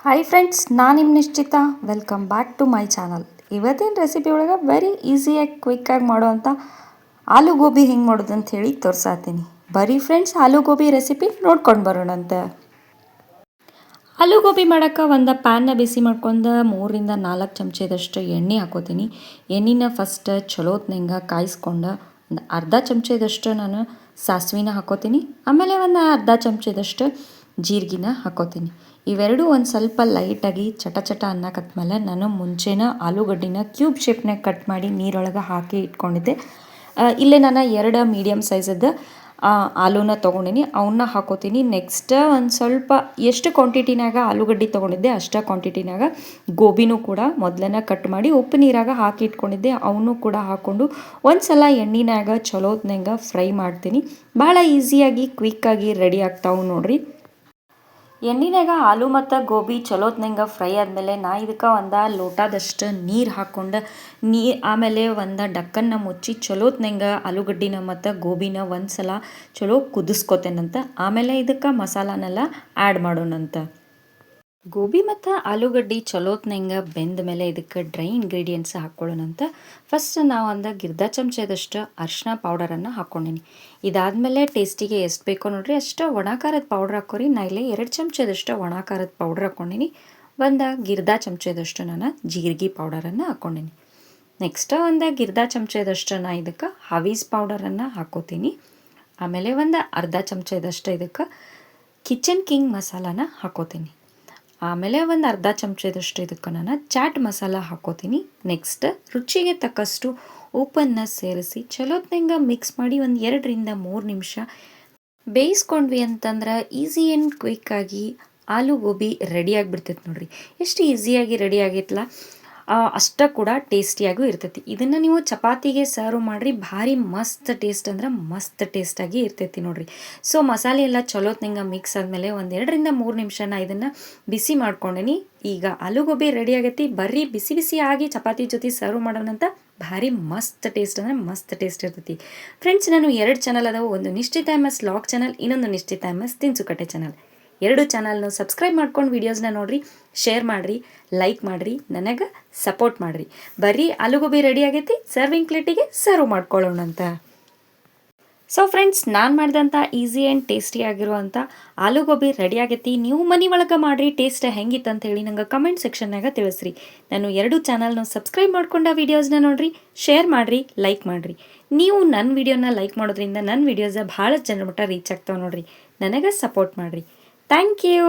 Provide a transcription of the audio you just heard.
Hi friends, ನಾನು ನಿಮ್ಮ Nishchita. Welcome back to my channel. ಇವತ್ತಿನ ರೆಸಿಪಿ ಒಳಗೆ ವೆರಿ ಈಸಿಯಾಗಿ ಕ್ವಿಕ್ಕಾಗಿ ಮಾಡೋವಂಥ ಆಲೂ ಗೋಬಿ ಹೆಂಗೆ ಮಾಡೋದು ಅಂತ ಹೇಳಿ ತೋರ್ಸಾತೀನಿ. ಬರೀ ಫ್ರೆಂಡ್ಸ್, ಆಲೂ ಗೋಬಿ ರೆಸಿಪಿ ನೋಡ್ಕೊಂಡು ಬರೋಣಂತೆ. ಆಲೂ ಗೋಬಿ ಮಾಡೋಕ್ಕೆ ಒಂದು ಪ್ಯಾನ್ನ ಬಿಸಿ ಮಾಡ್ಕೊಂಡು 3-4 ಚಮಚದಷ್ಟು ಎಣ್ಣೆ ಹಾಕೋತೀನಿ. ಎಣ್ಣೆನ ಫಸ್ಟ್ ಚಲೋತ್ನಂಗೆ ಕಾಯಿಸ್ಕೊಂಡು ಒಂದು ಅರ್ಧ ಚಮಚದಷ್ಟು ನಾನು ಸಾಸಿವೆನ ಹಾಕೋತೀನಿ. ಆಮೇಲೆ ಒಂದು ಅರ್ಧ ಚಮಚದಷ್ಟು ಜೀರಿಗೆನ ಹಾಕೋತೀನಿ. ಇವೆರಡೂ ಒಂದು ಸ್ವಲ್ಪ ಲೈಟಾಗಿ ಚಟ ಅನ್ನಕತ್ಮೇಲೆ ನಾನು ಮುಂಚೆನ ಆಲೂಗಡ್ಡಿನ ಕ್ಯೂಬ್ ಶೇಪ್ನಾಗ ಕಟ್ ಮಾಡಿ ನೀರೊಳಗೆ ಹಾಕಿ ಇಟ್ಕೊಂಡಿದ್ದೆ. ಇಲ್ಲೇ ನಾನು 2 ಮೀಡಿಯಮ್ ಸೈಜದ್ದು ಆಲೂನ ತೊಗೊಂಡಿನಿ, ಅವನ್ನ ಹಾಕೋತೀನಿ. ನೆಕ್ಸ್ಟ್ ಒಂದು ಸ್ವಲ್ಪ ಎಷ್ಟು ಕ್ವಾಂಟಿಟಿನಾಗ ಆಲೂಗಡ್ಡೆ ತೊಗೊಂಡಿದ್ದೆ ಅಷ್ಟೇ ಕ್ವಾಂಟಿಟಿನಾಗ ಗೋಬಿನೂ ಕೂಡ ಮೊದಲನೇ ಕಟ್ ಮಾಡಿ ಉಪ್ಪು ನೀರಾಗ ಹಾಕಿ ಇಟ್ಕೊಂಡಿದ್ದೆ, ಅವನು ಕೂಡ ಹಾಕ್ಕೊಂಡು ಒಂದು ಸಲ ಎಣ್ಣೆನಾಗ ಚಲೋತ್ನಂಗೆ ಫ್ರೈ ಮಾಡ್ತೀನಿ. ಭಾಳ ಈಸಿಯಾಗಿ ಕ್ವಿಕ್ಕಾಗಿ ರೆಡಿ ಆಗ್ತಾವೆ ನೋಡಿರಿ. ಎಣ್ಣೆನಾಗ ಆಲೂ ಮತ್ತು ಗೋಬಿ ಚಲೋತ್ನಂಗೆ ಫ್ರೈ ಆದಮೇಲೆ ನಾ ಇದಕ್ಕೆ ಒಂದು ಲೋಟದಷ್ಟು ನೀರು ಹಾಕ್ಕೊಂಡು ಆಮೇಲೆ ಒಂದು ಡಕ್ಕನ್ನ ಮುಚ್ಚಿ ಚಲೋತ್ನಂಗೆ ಆಲೂಗಡ್ಡಿನ ಮತ್ತು ಗೋಬಿನ ಒಂದು ಸಲ ಚಲೋ ಕುದಿಸ್ಕೊತೇನಂತ. ಆಮೇಲೆ ಇದಕ್ಕೆ ಮಸಾಲಾನೆಲ್ಲ ಆ್ಯಡ್ ಮಾಡೋಣಂತ. ಗೋಬಿ ಮತ್ತು ಆಲೂಗಡ್ಡೆ ಚಲೋತ್ನಂಗೆ ಬೆಂದ ಮೇಲೆ ಇದಕ್ಕೆ ಡ್ರೈ ಇಂಗ್ರೀಡಿಯೆಂಟ್ಸ್ ಹಾಕ್ಕೊಳ್ಳೋಣಂತ. ಫಸ್ಟ್ ನಾವು ಒಂದು ಅರ್ಧ ಚಮಚದಷ್ಟು ಅರಿಶಿನ ಪೌಡರನ್ನು ಹಾಕ್ಕೊಂಡೀನಿ. ಇದಾದಮೇಲೆ ಟೇಸ್ಟಿಗೆ ಎಷ್ಟು ಬೇಕೋ ನೋಡಿರಿ ಅಷ್ಟು ಒಣ ಖಾರದ ಪೌಡ್ರ್ ಹಾಕೋರಿ. ನಾ ಇಲ್ಲಿ 2 ಚಮಚದಷ್ಟು ಒಣ ಖಾರದ ಪೌಡ್ರ್ ಹಾಕ್ಕೊಂಡೀನಿ. ಒಂದು ಅರ್ಧ ಚಮಚದಷ್ಟು ನಾನು ಜೀರಿಗೆ ಪೌಡರನ್ನು ಹಾಕ್ಕೊಂಡೀನಿ. ನೆಕ್ಸ್ಟ್ ಒಂದು ಅರ್ಧ ಚಮಚದಷ್ಟು ನಾ ಇದಕ್ಕೆ ಹವೀಸ್ ಪೌಡರನ್ನು ಹಾಕೋತೀನಿ. ಆಮೇಲೆ ಒಂದು ಅರ್ಧ ಚಮಚದಷ್ಟು ಇದಕ್ಕೆ ಕಿಚನ್ ಕಿಂಗ್ ಮಸಾಲಾನ ಹಾಕೋತೀನಿ. ಆಮೇಲೆ ಒಂದು ಅರ್ಧ ಚಮಚದಷ್ಟು ಇದಕ್ಕೆ ನಾನು ಚಾಟ್ ಮಸಾಲ ಹಾಕೋತೀನಿ. ನೆಕ್ಸ್ಟ್ ರುಚಿಗೆ ತಕ್ಕಷ್ಟು ಉಪ್ಪನ್ನು ಸೇರಿಸಿ ಚಲೋತ್ನಂಗೆ ಮಿಕ್ಸ್ ಮಾಡಿ ಒಂದು 2-3 ನಿಮಿಷ ಬೇಯಿಸ್ಕೊಂಡ್ವಿ ಅಂತಂದ್ರೆ ಈಸಿ ಆ್ಯಂಡ್ ಕ್ವಿಕ್ಕಾಗಿ ಆಲೂ ಗೋಬಿ ರೆಡಿ ಆಗಿಬಿಡ್ತೈತೆ ನೋಡಿರಿ. ಎಷ್ಟು ಈಸಿಯಾಗಿ ರೆಡಿ ಆಗೈತಲ್ಲ, ಅಷ್ಟ ಕೂಡ ಟೇಸ್ಟಿಯಾಗೂ ಇರ್ತೈತಿ. ಇದನ್ನು ನೀವು ಚಪಾತಿಗೆ ಸರ್ವ್ ಮಾಡಿರಿ, ಭಾರಿ ಮಸ್ತ್ ಟೇಸ್ಟ್ ಅಂದ್ರೆ ಮಸ್ತ್ ಟೇಸ್ಟಾಗಿ ಇರ್ತೈತಿ ನೋಡಿರಿ. ಸೊ ಮಸಾಲೆ ಎಲ್ಲ ಚಲೋತ್ನಂಗೆ ಮಿಕ್ಸ್ ಆದಮೇಲೆ ಒಂದು 2-3 ನಿಮಿಷ ನಾ ಇದನ್ನು ಬಿಸಿ ಮಾಡ್ಕೊಂಡೀನಿ. ಈಗ ಆಲೂ ಗೋಬಿ ರೆಡಿ ಆಗೈತಿ. ಬರ್ರಿ ಬಿಸಿ ಬಿಸಿ ಆಗಿ ಚಪಾತಿ ಜೊತೆ ಸರ್ವ್ ಮಾಡೋಣಂತ. ಭಾರಿ ಮಸ್ತ್ ಟೇಸ್ಟ್ ಅಂದರೆ ಮಸ್ತ್ ಟೇಸ್ಟ್ ಇರ್ತೈತಿ. ಫ್ರೆಂಡ್ಸ್, ನಾನು 2 ಚಾನಲ್ ಅದಾವೆ. ಒಂದು ನಿಶ್ಚಿತ MS ಲಾಗ್ ಚಾನಲ್, ಇನ್ನೊಂದು ನಿಶ್ಚಿತ MS ತಿನ್ಸುಕಟ್ಟೆ ಚಾನಲ್. 2 ಚಾನಲ್ನು ಸಬ್ಸ್ಕ್ರೈಬ್ ಮಾಡ್ಕೊಂಡು ವೀಡಿಯೋಸ್ನ ನೋಡಿರಿ, ಶೇರ್ ಮಾಡಿರಿ, ಲೈಕ್ ಮಾಡಿರಿ, ನನಗೆ ಸಪೋರ್ಟ್ ಮಾಡಿರಿ. ಬರ್ರಿ ಆಲೂಗೋಬಿ ರೆಡಿ ಆಗೈತಿ, ಸರ್ವಿಂಗ್ ಪ್ಲೇಟಿಗೆ ಸರ್ವ್ ಮಾಡ್ಕೊಳ್ಳೋಣಂತ. ಸೊ ಫ್ರೆಂಡ್ಸ್, ನಾನು ಮಾಡಿದಂಥ ಈಸಿ ಆ್ಯಂಡ್ ಟೇಸ್ಟಿ ಆಗಿರುವಂಥ ಆಲೂಗೋಬಿ ರೆಡಿ ಆಗೈತಿ. ನೀವು ಮನೆ ಒಳಗೆ ಮಾಡಿರಿ, ಟೇಸ್ಟ್ ಹೆಂಗಿತ್ತು ಅಂತ ಹೇಳಿ ನಂಗೆ ಕಮೆಂಟ್ ಸೆಕ್ಷನ್ನಾಗ ತಿಳಿಸ್ರಿ. ನಾನು 2 ಚಾನಲ್ನು ಸಬ್ಸ್ಕ್ರೈಬ್ ಮಾಡ್ಕೊಂಡ ವೀಡಿಯೋಸ್ನ ನೋಡಿರಿ, ಶೇರ್ ಮಾಡಿರಿ, ಲೈಕ್ ಮಾಡಿರಿ. ನೀವು ನನ್ನ ವೀಡಿಯೋನ ಲೈಕ್ ಮಾಡೋದ್ರಿಂದ ನನ್ನ ವೀಡಿಯೋಸ ಭಾಳ ಜನರ ಮಟ್ಟ ರೀಚ್ ಆಗ್ತಾವೆ ನೋಡಿರಿ. ನನಗೆ ಸಪೋರ್ಟ್ ಮಾಡಿರಿ. Thank you.